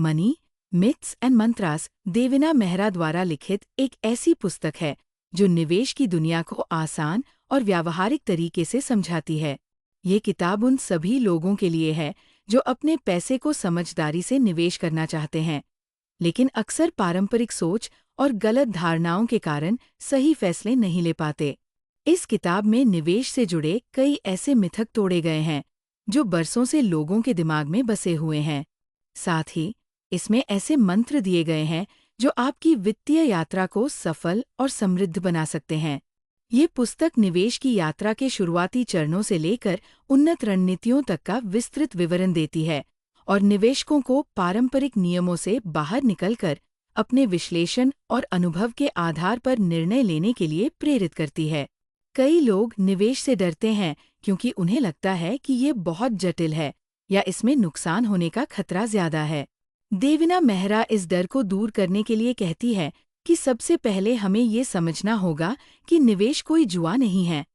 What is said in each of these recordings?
Money, myths and mantras Devina Mehra द्वारा लिखित एक ऐसी पुस्तक है जो निवेश की दुनिया को आसान और व्यावहारिक तरीके से समझाती है। ये किताब उन सभी लोगों के लिए है जो अपने पैसे को समझदारी से निवेश करना चाहते हैं, लेकिन अक्सर पारंपरिक सोच और गलत धारणाओं के कारण सही फैसले नहीं ले पाते। इस किताब में निवेश से जुड़े कई ऐसे मिथक तोड़े गए हैं जो बरसों से लोगों के दिमाग में बसे हुए हैं। साथ ही इसमें ऐसे मंत्र दिए गए हैं जो आपकी वित्तीय यात्रा को सफल और समृद्ध बना सकते हैं। ये पुस्तक निवेश की यात्रा के शुरुआती चरणों से लेकर उन्नत रणनीतियों तक का विस्तृत विवरण देती है और निवेशकों को पारंपरिक नियमों से बाहर निकलकर अपने विश्लेषण और अनुभव के आधार पर निर्णय लेने के लिए प्रेरित करती है। कई लोग निवेश से डरते हैं क्योंकि उन्हें लगता है कि ये बहुत जटिल है या इसमें नुकसान होने का खतरा ज्यादा है। देविना मेहरा इस डर को दूर करने के लिए कहती है कि सबसे पहले हमें ये समझना होगा कि निवेश कोई जुआ नहीं है,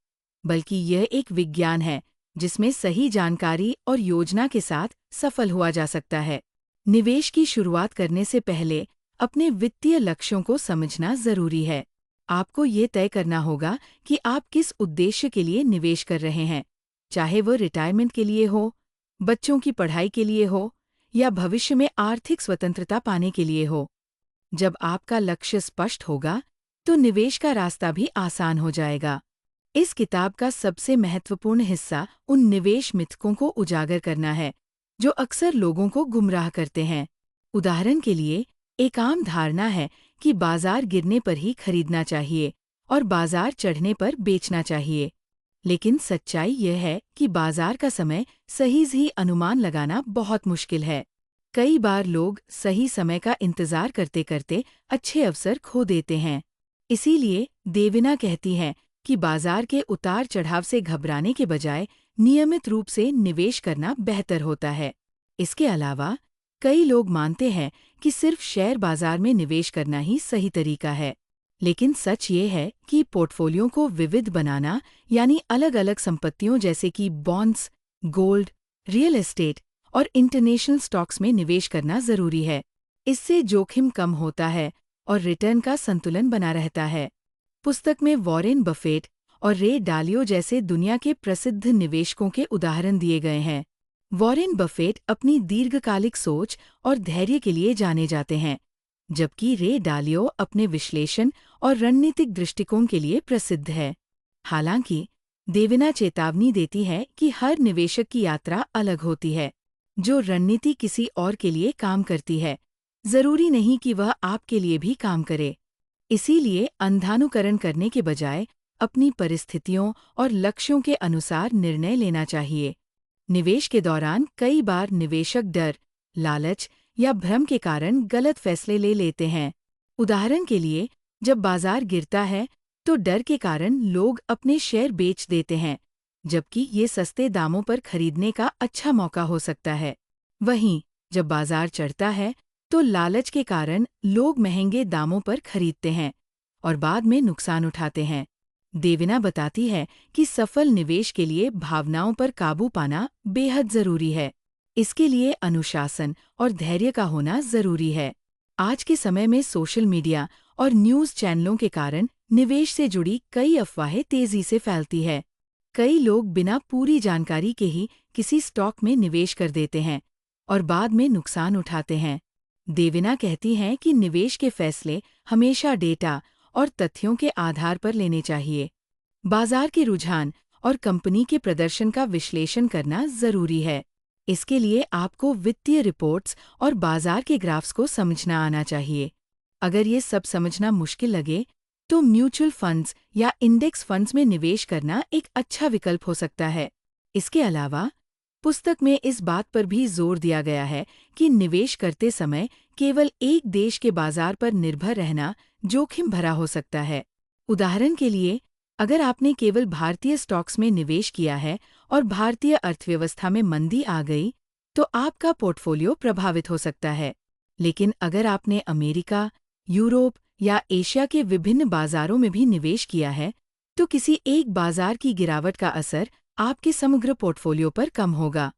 बल्कि यह एक विज्ञान है जिसमें सही जानकारी और योजना के साथ सफल हुआ जा सकता है। निवेश की शुरुआत करने से पहले अपने वित्तीय लक्ष्यों को समझना जरूरी है। आपको ये तय करना होगा कि आप किस उद्देश्य के लिए निवेश कर रहे हैं, चाहे वह रिटायरमेंट के लिए हो, बच्चों की पढ़ाई के लिए हो या भविष्य में आर्थिक स्वतंत्रता पाने के लिए हो। जब आपका लक्ष्य स्पष्ट होगा, तो निवेश का रास्ता भी आसान हो जाएगा। इस किताब का सबसे महत्वपूर्ण हिस्सा उन निवेश मिथकों को उजागर करना है जो अक्सर लोगों को गुमराह करते हैं। उदाहरण के लिए, एक आम धारणा है कि बाजार गिरने पर ही खरीदना चाहिए और बाजार चढ़ने पर बेचना चाहिए। लेकिन सच्चाई यह है कि बाजार का समय सही अनुमान लगाना बहुत मुश्किल है। कई बार लोग सही समय का इंतजार करते करते अच्छे अवसर खो देते हैं। इसीलिए देविना कहती हैं कि बाजार के उतार चढ़ाव से घबराने के बजाय नियमित रूप से निवेश करना बेहतर होता है। इसके अलावा कई लोग मानते हैं कि सिर्फ शेयर बाजार में निवेश करना ही सही तरीका है, लेकिन सच ये है कि पोर्टफोलियो को विविध बनाना, यानी अलग अलग संपत्तियों जैसे कि बॉन्ड्स, गोल्ड, रियल एस्टेट और इंटरनेशनल स्टॉक्स में निवेश करना जरूरी है। इससे जोखिम कम होता है और रिटर्न का संतुलन बना रहता है। पुस्तक में वॉरेन बफेट और रे डालियो जैसे दुनिया के प्रसिद्ध निवेशकों के उदाहरण दिए गए हैं। वॉरेन बफेट अपनी दीर्घकालिक सोच और धैर्य के लिए जाने जाते हैं, जबकि रे डालियो अपने विश्लेषण और रणनीतिक दृष्टिकोण के लिए प्रसिद्ध है। हालांकि देविना चेतावनी देती है कि हर निवेशक की यात्रा अलग होती है। जो रणनीति किसी और के लिए काम करती है, जरूरी नहीं कि वह आपके लिए भी काम करे। इसीलिए अंधानुकरण करने के बजाय अपनी परिस्थितियों और लक्ष्यों के अनुसार निर्णय लेना चाहिए। निवेश के दौरान कई बार निवेशक डर, लालच या भ्रम के कारण गलत फैसले ले लेते हैं। उदाहरण के लिए, जब बाजार गिरता है तो डर के कारण लोग अपने शेयर बेच देते हैं, जबकि ये सस्ते दामों पर खरीदने का अच्छा मौका हो सकता है। वहीं जब बाजार चढ़ता है तो लालच के कारण लोग महंगे दामों पर खरीदते हैं और बाद में नुकसान उठाते हैं। देविना बताती है कि सफल निवेश के लिए भावनाओं पर काबू पाना बेहद जरूरी है। इसके लिए अनुशासन और धैर्य का होना जरूरी है। आज के समय में सोशल मीडिया और न्यूज़ चैनलों के कारण निवेश से जुड़ी कई अफवाहें तेजी से फैलती है। कई लोग बिना पूरी जानकारी के ही किसी स्टॉक में निवेश कर देते हैं और बाद में नुकसान उठाते हैं। देविना कहती हैं कि निवेश के फैसले हमेशा डेटा और तथ्यों के आधार पर लेने चाहिए। बाजार के रुझान और कंपनी के प्रदर्शन का विश्लेषण करना जरूरी है। इसके लिए आपको वित्तीय रिपोर्ट्स और बाजार के ग्राफ्स को समझना आना चाहिए। अगर ये सब समझना मुश्किल लगे, तो म्यूचुअल फंड्स या इंडेक्स फंड्स में निवेश करना एक अच्छा विकल्प हो सकता है। इसके अलावा पुस्तक में इस बात पर भी जोर दिया गया है कि निवेश करते समय केवल एक देश के बाजार पर निर्भर रहना जोखिम भरा हो सकता है। उदाहरण के लिए, अगर आपने केवल भारतीय स्टॉक्स में निवेश किया है और भारतीय अर्थव्यवस्था में मंदी आ गई, तो आपका पोर्टफोलियो प्रभावित हो सकता है। लेकिन अगर आपने अमेरिका, यूरोप या एशिया के विभिन्न बाजारों में भी निवेश किया है, तो किसी एक बाजार की गिरावट का असर आपके समग्र पोर्टफोलियो पर कम होगा।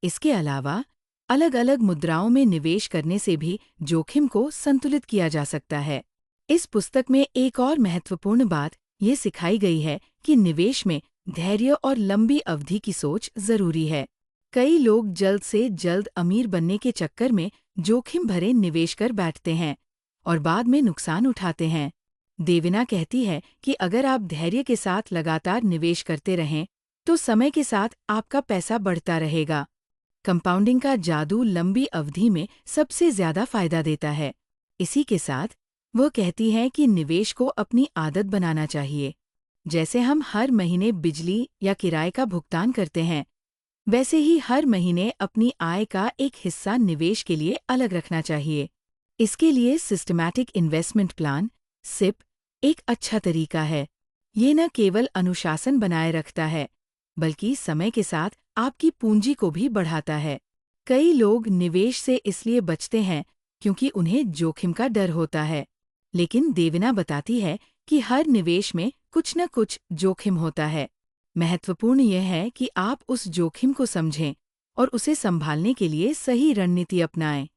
इसके अलावा अलग अलग मुद्राओं में निवेश करने से भी जोखिम को संतुलित किया जा सकता है। इस पुस्तक में एक और महत्वपूर्ण बात ये सिखाई गई है कि निवेश में धैर्य और लंबी अवधि की सोच जरूरी है। कई लोग जल्द से जल्द अमीर बनने के चक्कर में जोखिम भरे निवेश कर बैठते हैं और बाद में नुकसान उठाते हैं। देविना कहती है कि अगर आप धैर्य के साथ लगातार निवेश करते रहें, तो समय के साथ आपका पैसा बढ़ता रहेगा। कंपाउंडिंग का जादू लंबी अवधि में सबसे ज्यादा फायदा देता है। इसी के साथ वह कहती हैं कि निवेश को अपनी आदत बनाना चाहिए। जैसे हम हर महीने बिजली या किराए का भुगतान करते हैं, वैसे ही हर महीने अपनी आय का एक हिस्सा निवेश के लिए अलग रखना चाहिए। इसके लिए सिस्टमैटिक इन्वेस्टमेंट प्लान सिप एक अच्छा तरीका है। ये न केवल अनुशासन बनाए रखता है, बल्कि समय के साथ आपकी पूंजी को भी बढ़ाता है। कई लोग निवेश से इसलिए बचते हैं क्योंकि उन्हें जोखिम का डर होता है, लेकिन देविना बताती है कि हर निवेश में कुछ न कुछ जोखिम होता है। महत्वपूर्ण यह है कि आप उस जोखिम को समझें और उसे संभालने के लिए सही रणनीति अपनाएं।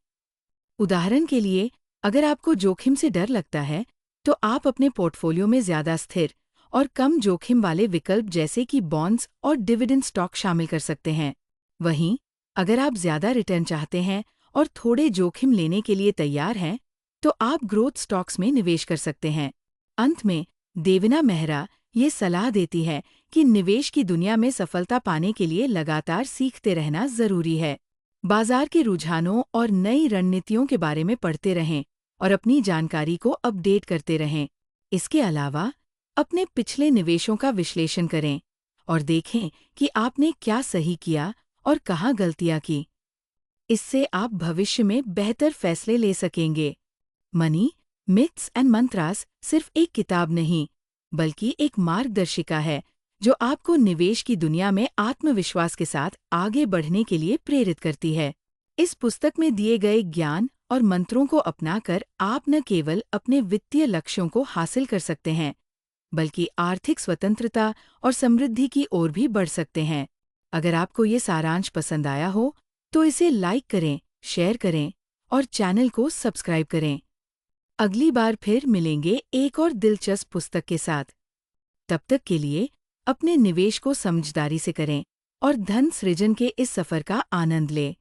उदाहरण के लिए, अगर आपको जोखिम से डर लगता है, तो आप अपने पोर्टफोलियो में ज्यादा स्थिर और कम जोखिम वाले विकल्प जैसे कि बॉन्ड्स और डिविडेंड स्टॉक शामिल कर सकते हैं। वहीं, अगर आप ज्यादा रिटर्न चाहते हैं और थोड़े जोखिम लेने के लिए तैयार हैं, तो आप ग्रोथ स्टॉक्स में निवेश कर सकते हैं। अंत में, देविना मेहरा ये सलाह देती है कि निवेश की दुनिया में सफलता पाने के लिए लगातार सीखते रहना जरूरी है। बाजार के रुझानों और नई रणनीतियों के बारे में पढ़ते रहें और अपनी जानकारी को अपडेट करते रहें। इसके अलावा, अपने पिछले निवेशों का विश्लेषण करें और देखें कि आपने क्या सही किया और कहाँ गलतियाँ की। इससे आप भविष्य में बेहतर फैसले ले सकेंगे। मनी, मिथ्स एंड मंत्रास सिर्फ एक किताब नहीं, बल्कि एक मार्गदर्शिका है जो आपको निवेश की दुनिया में आत्मविश्वास के साथ आगे बढ़ने के लिए प्रेरित करती है। इस पुस्तक में दिए गए ज्ञान और मंत्रों को अपनाकर आप न केवल अपने वित्तीय लक्ष्यों को हासिल कर सकते हैं, बल्कि आर्थिक स्वतंत्रता और समृद्धि की ओर भी बढ़ सकते हैं। अगर आपको ये सारांश पसंद आया हो, तो इसे लाइक करें, शेयर करें और चैनल को सब्सक्राइब करें। अगली बार फिर मिलेंगे एक और दिलचस्प पुस्तक के साथ। तब तक के लिए अपने निवेश को समझदारी से करें और धन सृजन के इस सफर का आनंद लें।